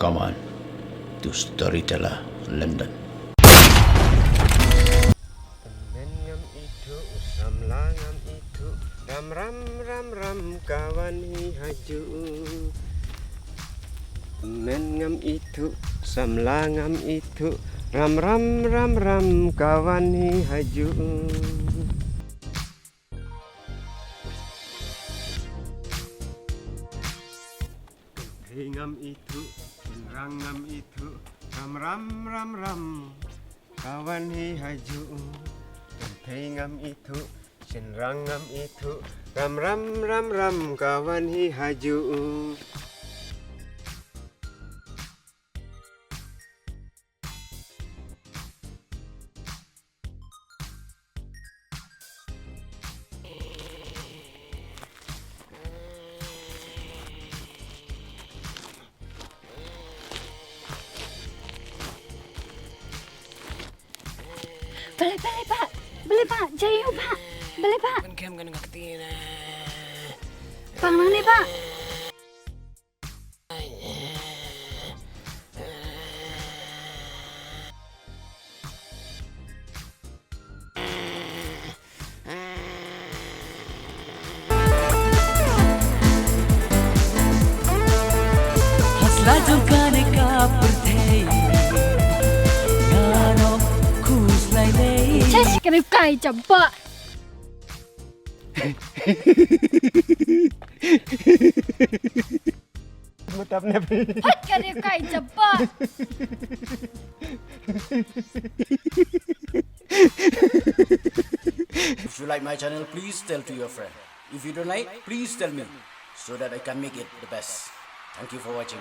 Come on to Storyteller London. Ngam itu samlangam itu ram ram ram ram kawan hi haju. Ngam itu samlangam itu ram ram ram ram kawan hi haju. Ngam itu rangam itu ram ram ram ram kawan hi haju. Ngam itu rangam itu ram ram ram ram kawan hi haju. Boleh pak, jaya pak, boleh pak. Kan kem kan ngakti na. Pak nang ni pak. हौसला जुगाने का परथेई गानो खुसलाई नहीं Cek kena kai cepat. Tapnep. Hot kena kai cepat. If you like my channel, please tell to your friend. If you don't like, please tell me so that I can make it the best. Thank you for watching.